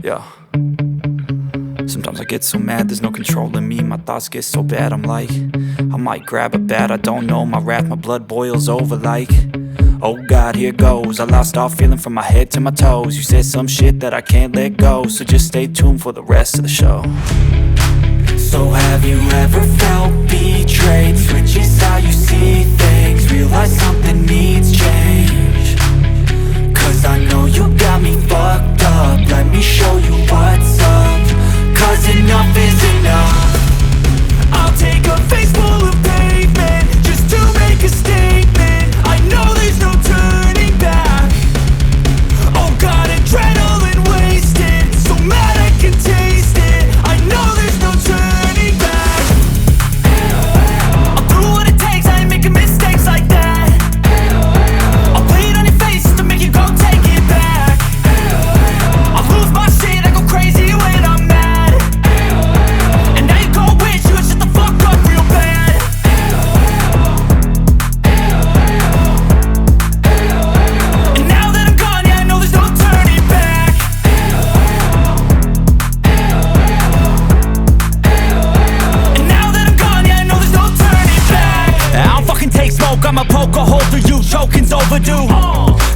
Yeah. Sometimes I get so mad, there's no controlling me. My thoughts get so bad, I'm like, I might grab a bat, I don't know. My wrath, my blood boils over like, oh God, here goes. I lost all feeling from my head to my toes. You said some shit that I can't let go, so just stay tuned for the rest of the show. So have you ever felt betrayed? Switches how you see things, realize something needs change. Cause I know you got me fucked up, let me show you what's up. Cause enough is enough. I'll take a face full of pavement just to make a statement. I know there's no turning back. Oh God, adrenaline wasted, so mad I can taste it. I know there's no turning back. I'll do what it takes, I ain't making mistakes like that. I'll play it on your face to make you go take it back. I'll lose my shit, I go crazy when I'm mad. And now you gon' wish you would shut the fuck up real bad. And now that I'm gone, yeah, I know there's no turning back. And now that I'm gone, yeah, I know there's no turning back. I don't fucking take smoke, I'ma poke a hole through you, choking's overdue.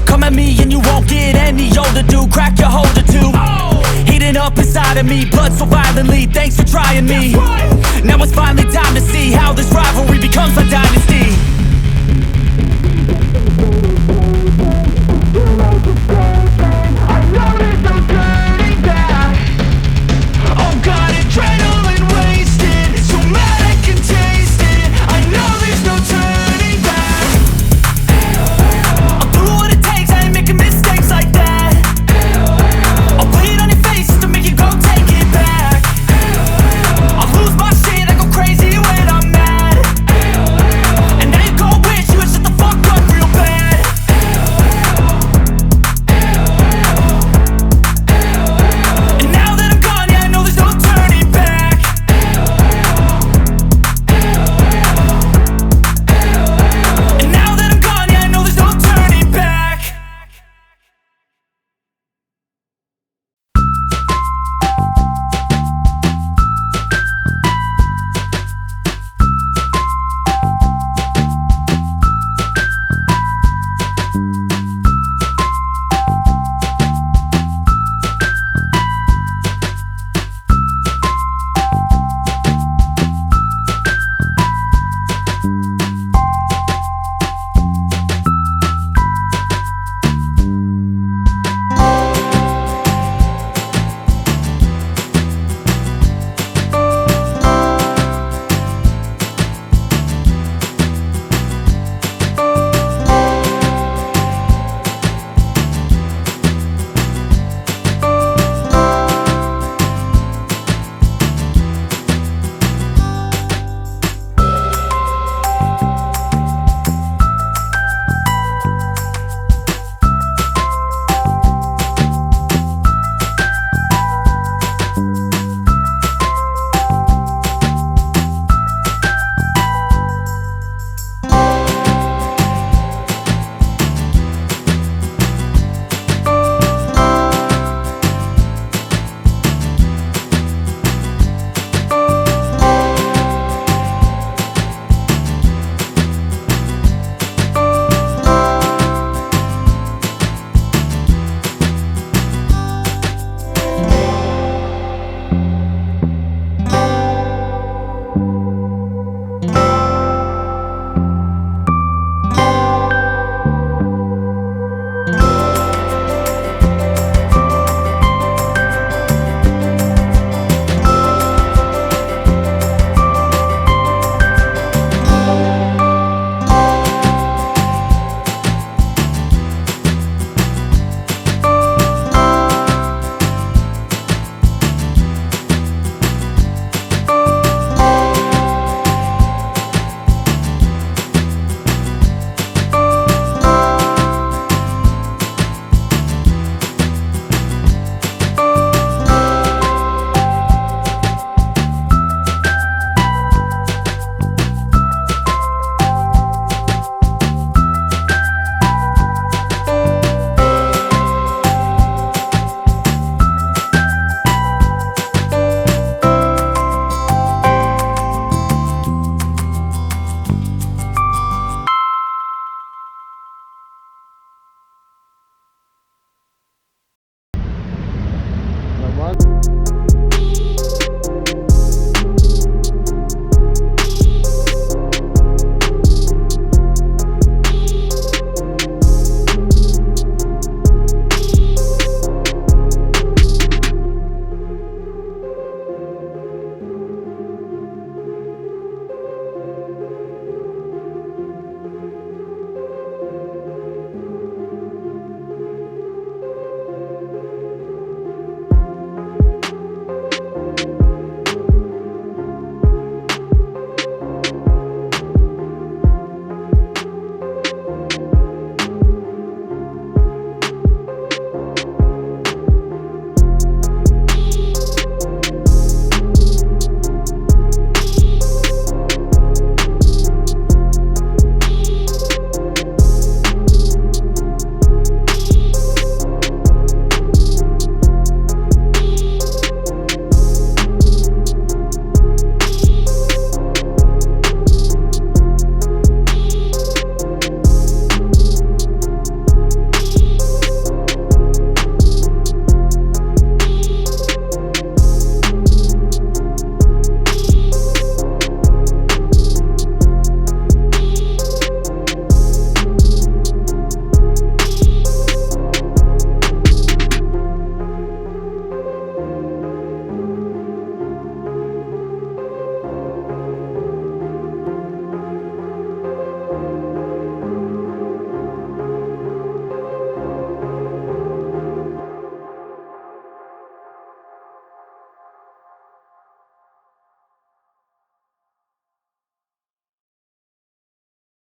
Come at me and you won't get any older, dude. Crack your holder too. Heating up inside of me, blood so violently. Thanks for trying me. Now it's finally time to see how this rivalry becomes a dynasty. Oh God, adrenaline wasted, so mad I can taste it. I know there's no turning back. I'll do what it takes, I ain't making mistakes like that. I'll play it on your face to make you go take it back. I'll lose my shit, I go crazy when I'm mad. And now you